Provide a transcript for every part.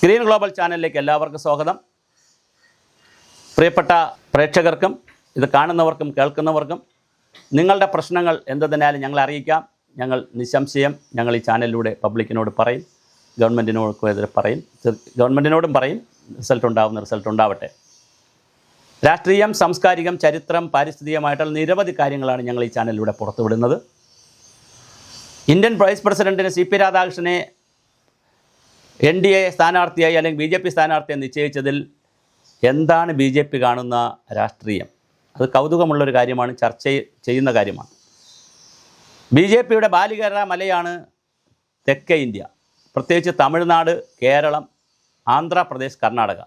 Green global ചാനലിലേക്ക് എല്ലാവർക്കും സ്വാഗതം. പ്രിയപ്പെട്ട പ്രേക്ഷകർക്കും ഇത് കാണുന്നവർക്കും കേൾക്കുന്നവർക്കും നിങ്ങളുടെ പ്രശ്നങ്ങൾ എന്തുതന്നെയാലും ഞങ്ങളെ അറിയിക്കാം. ഞങ്ങൾ നിസ്സംശയം ഞങ്ങൾ ഈ ചാനലിലൂടെ പബ്ലിക്കിനോട് പറയും, ഗവൺമെൻറ്റിനോട് പറയും, ഗവൺമെൻറ്റിനോടും പറയും. റിസൾട്ട് ഉണ്ടാവട്ടെ. രാഷ്ട്രീയം, സാംസ്കാരികം, ചരിത്രം, പാരിസ്ഥിതികമായിട്ടുള്ള നിരവധി കാര്യങ്ങളാണ് ഞങ്ങൾ ഈ ചാനലിലൂടെ പുറത്തുവിടുന്നത്. ഇന്ത്യൻ വൈസ് പ്രസിഡൻറ്റിന് CP രാധാകൃഷ്ണനെ NDA സ്ഥാനാർത്ഥിയായി അല്ലെങ്കിൽ BJP സ്ഥാനാർത്ഥിയെ നിശ്ചയിച്ചതിൽ എന്താണ് BJP കാണുന്ന രാഷ്ട്രീയം? അത് കൗതുകമുള്ളൊരു കാര്യമാണ്, ചർച്ച ചെയ്യുന്ന കാര്യമാണ്. BJPയുടെ ബാലികേറ മലയാണ് തെക്കേ ഇന്ത്യ, പ്രത്യേകിച്ച് തമിഴ്നാട്, കേരളം, ആന്ധ്രാപ്രദേശ്, കർണാടക.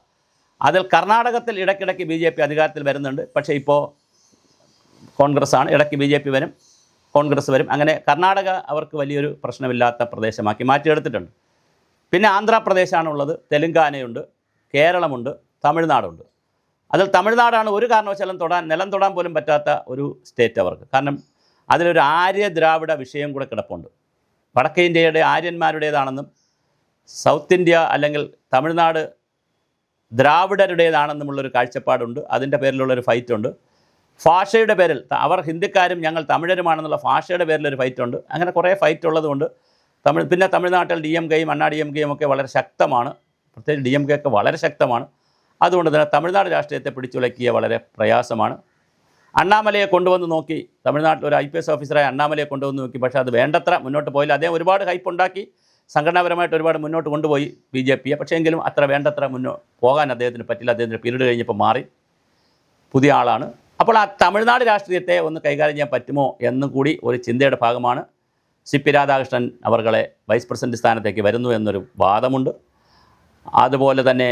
അതിൽ കർണാടകത്തിൽ ഇടയ്ക്കിടയ്ക്ക് BJP അധികാരത്തിൽ വരുന്നുണ്ട്. പക്ഷേ ഇപ്പോൾ കോൺഗ്രസ്സാണ്. ഇടയ്ക്ക് BJP വരും, കോൺഗ്രസ് വരും. അങ്ങനെ കർണാടക അവർക്ക് വലിയൊരു പ്രശ്നമില്ലാത്ത പ്രദേശമാക്കി മാറ്റിയെടുത്തിട്ടുണ്ട്. പിന്നെ ആന്ധ്രാപ്രദേശാണുള്ളത്, തെലുങ്കാനയുണ്ട്, കേരളമുണ്ട്, തമിഴ്നാടുണ്ട്. അതിൽ തമിഴ്നാടാണ് ഒരു കാരണവശാലും നിലം തൊടാൻ പോലും പറ്റാത്ത ഒരു സ്റ്റേറ്റ് അവർക്ക്. കാരണം അതിലൊരു ആര്യ ദ്രാവിഡ വിഷയം കൂടെ കിടപ്പുണ്ട്. വടക്കേ ഇന്ത്യയുടെ ആര്യന്മാരുടേതാണെന്നും സൗത്ത് ഇന്ത്യ അല്ലെങ്കിൽ തമിഴ്നാട് ദ്രാവിഡരുടേതാണെന്നുമുള്ളൊരു കാഴ്ചപ്പാടുണ്ട്. അതിൻ്റെ പേരിലുള്ളൊരു ഫൈറ്റുണ്ട്. ഭാഷയുടെ പേരിൽ അവർ ഹിന്ദിക്കാരും ഞങ്ങൾ തമിഴരുമാണെന്നുള്ള ഭാഷയുടെ പേരിലൊരു ഫൈറ്റുണ്ട്. അങ്ങനെ കുറേ ഫൈറ്റ് ഉള്ളതുകൊണ്ട് പിന്നെ തമിഴ്നാട്ടിൽ DMKയും അണ്ണാ DMKയും ഒക്കെ വളരെ ശക്തമാണ്. പ്രത്യേകിച്ച് DMK ഒക്കെ വളരെ ശക്തമാണ്. അതുകൊണ്ട് തന്നെ തമിഴ്നാട് രാഷ്ട്രീയത്തെ പിടിച്ചുലക്കിയ വളരെ പ്രയാസമാണ്. അണ്ണാമലയെ കൊണ്ടുവന്ന് നോക്കി, തമിഴ്നാട്ടിൽ ഒരു IPS ഓഫീസറായ അണ്ണാമലയെ കൊണ്ടുവന്ന് നോക്കി. പക്ഷേ അത് വേണ്ടത്ര മുന്നോട്ട് പോയില്ല. അദ്ദേഹം ഒരുപാട് ഹൈപ്പ് ഉണ്ടാക്കി, സംഘടനാപരമായിട്ട് ഒരുപാട് മുന്നോട്ട് കൊണ്ടുപോയി BJPയെ. പക്ഷേ എങ്കിലും വേണ്ടത്ര പോകാൻ അദ്ദേഹത്തിന് പറ്റില്ല. അദ്ദേഹത്തിൻ്റെ പീരീഡ് കഴിഞ്ഞപ്പോൾ മാറി, പുതിയ ആളാണ്. അപ്പോൾ ആ തമിഴ്നാട് രാഷ്ട്രീയത്തെ ഒന്ന് കൈകാര്യം ചെയ്യാൻ പറ്റുമോ എന്നും കൂടി ഒരു ചിന്തയുടെ ഭാഗമാണ് CP രാധാകൃഷ്ണൻ അവർകളെ വൈസ് പ്രസിഡന്റ് സ്ഥാനത്തേക്ക് വരുന്നു എന്നൊരു വാദമുണ്ട്. അതുപോലെ തന്നെ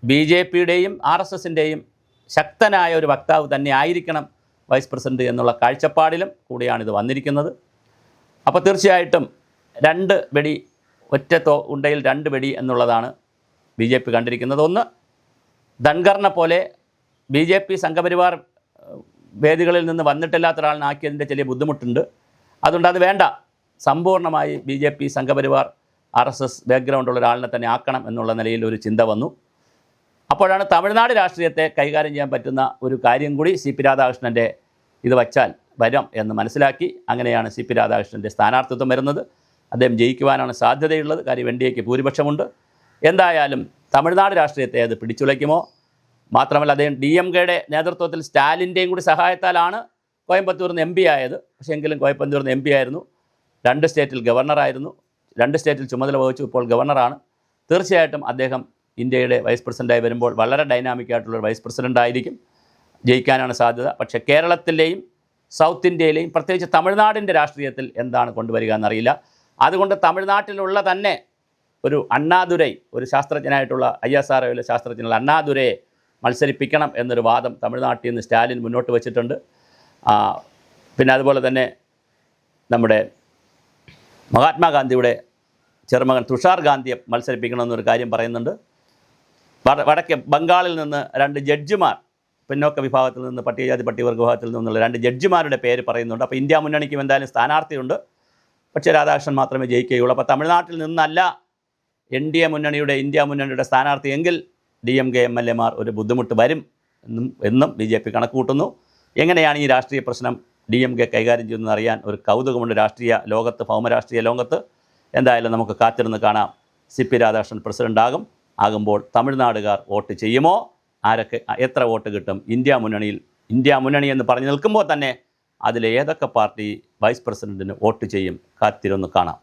BJPയുടെയും RSSൻ്റെയും ശക്തനായ ഒരു വക്താവ് തന്നെ ആയിരിക്കണം വൈസ് പ്രസിഡന്റ് എന്നുള്ള കാഴ്ചപ്പാടിലും കൂടിയാണിത് വന്നിരിക്കുന്നത്. അപ്പോൾ തീർച്ചയായിട്ടും 2 വെടി ഒറ്റ ഉണ്ടയിൽ 2 വെടി എന്നുള്ളതാണ് BJP കണ്ടിരിക്കുന്നത്. ഒന്ന്, ധൻഖറിനെ പോലെ BJP സംഘപരിവാർ വേദികളിൽ നിന്ന് വന്നിട്ടില്ലാത്ത ഒരാളിനാക്കിയതിൻ്റെ ചെറിയ ബുദ്ധിമുട്ടുണ്ട്. അതുകൊണ്ട് അത് വേണ്ട, സമ്പൂർണ്ണമായി BJP സംഘപരിവാർ RSS ബാക്ക്ഗ്രൗണ്ടുള്ള ഒരാളിനെ തന്നെ ആക്കണം എന്നുള്ള നിലയിൽ ഒരു ചിന്ത വന്നു. അപ്പോഴാണ് തമിഴ്നാട് രാഷ്ട്രീയത്തെ കൈകാര്യം ചെയ്യാൻ പറ്റുന്ന ഒരു കാര്യം കൂടി CP രാധാകൃഷ്ണൻ്റെ ഇത് വച്ചാൽ വരും എന്ന് മനസ്സിലാക്കി. അങ്ങനെയാണ് CP രാധാകൃഷ്ണൻ്റെ സ്ഥാനാർത്ഥിത്വം വരുന്നത്. അദ്ദേഹം ജയിക്കുവാനാണ് സാധ്യതയുള്ളത്. കാര്യം NDAക്ക് ഭൂരിപക്ഷമുണ്ട്. എന്തായാലും തമിഴ്നാട് രാഷ്ട്രീയത്തെ അത് പിടിച്ചുലയ്ക്കുമോ? മാത്രമല്ല അദ്ദേഹം DMKയുടെ നേതൃത്വത്തിൽ സ്റ്റാലിൻ്റെയും കൂടി സഹായത്താലാണ് കോയമ്പത്തൂരിൽ നിന്ന് MP ആയത്. പക്ഷേ എങ്കിലും കോയമ്പത്തൂരിൽ നിന്ന് MP ആയിരുന്നു, 2 സ്റ്റേറ്റിൽ ഗവർണറായിരുന്നു, 2 സ്റ്റേറ്റിൽ ചുമതല വഹിച്ചു, ഇപ്പോൾ ഗവർണറാണ്. തീർച്ചയായിട്ടും അദ്ദേഹം ഇന്ത്യയുടെ വൈസ് പ്രസിഡൻ്റായി വരുമ്പോൾ വളരെ ഡൈനാമിക്കായിട്ടുള്ളൊരു വൈസ് പ്രസിഡൻ്റ് ആയിരിക്കും, ജയിക്കാനാണ് സാധ്യത. പക്ഷേ കേരളത്തിലെയും സൗത്ത് ഇന്ത്യയിലെയും പ്രത്യേകിച്ച് തമിഴ്നാടിൻ്റെ രാഷ്ട്രീയത്തിൽ എന്താണ് കൊണ്ടുവരിക എന്നറിയില്ല. അതുകൊണ്ട് തമിഴ്നാട്ടിലുള്ള തന്നെ ഒരു അണ്ണാദുരൈ, ഒരു ശാസ്ത്രജ്ഞനായിട്ടുള്ള ISROയിലെ ശാസ്ത്രജ്ഞനുള്ള അണ്ണാദുരയെ മത്സരിപ്പിക്കണം എന്നൊരു വാദം തമിഴ്നാട്ടിൽ നിന്ന് സ്റ്റാലിൻ മുന്നോട്ട് വച്ചിട്ടുണ്ട്. പിന്നെ അതുപോലെ തന്നെ നമ്മുടെ മഹാത്മാഗാന്ധിയുടെ ചെറുമകൻ തുഷാർ ഗാന്ധിയെ മത്സരിപ്പിക്കണമെന്നൊരു കാര്യം പറയുന്നുണ്ട്. വടക്കേ ബംഗാളിൽ നിന്ന് 2 ജഡ്ജിമാർ, പിന്നോക്ക വിഭാഗത്തിൽ നിന്ന് പട്ടികജാതി പട്ടികവർഗ വിഭാഗത്തിൽ നിന്നുള്ള 2 ജഡ്ജിമാരുടെ പേര് പറയുന്നുണ്ട്. അപ്പോൾ ഇന്ത്യ മുന്നണിക്കും എന്തായാലും സ്ഥാനാർത്ഥിയുണ്ട്. പക്ഷേ രാധാകൃഷ്ണൻ മാത്രമേ ജയിക്കുകയുള്ളൂ. അപ്പോൾ തമിഴ്നാട്ടിൽ നിന്നല്ല ഇന്ത്യ മുന്നണിയുടെ സ്ഥാനാർത്ഥി എങ്കിൽ DMK MLAമാർ ഒരു ബുദ്ധിമുട്ട് വരും എന്നും BJP കണക്ക് കൂട്ടുന്നു. എങ്ങനെയാണ് ഈ രാഷ്ട്രീയ പ്രശ്നം DMK കൈകാര്യം ചെയ്യുന്നതെന്ന് അറിയാൻ ഒരു കൗതുകമുണ്ട് രാഷ്ട്രീയ ലോകത്ത്, ഭൗമരാഷ്ട്രീയ ലോകത്ത്. എന്തായാലും നമുക്ക് കാത്തിരുന്ന് കാണാം. CP രാധാകൃഷ്ണൻ പ്രസിഡൻ്റ് ആകുമ്പോൾ തമിഴ്നാടുകാർ വോട്ട് ചെയ്യുമോ? എത്ര വോട്ട് കിട്ടും? ഇന്ത്യ മുന്നണി എന്ന് പറഞ്ഞു നിൽക്കുമ്പോൾ തന്നെ അതിലെ ഏതൊക്കെ പാർട്ടി വൈസ് പ്രസിഡൻറ്റിന് വോട്ട് ചെയ്യും? കാത്തിരുന്ന് കാണാം.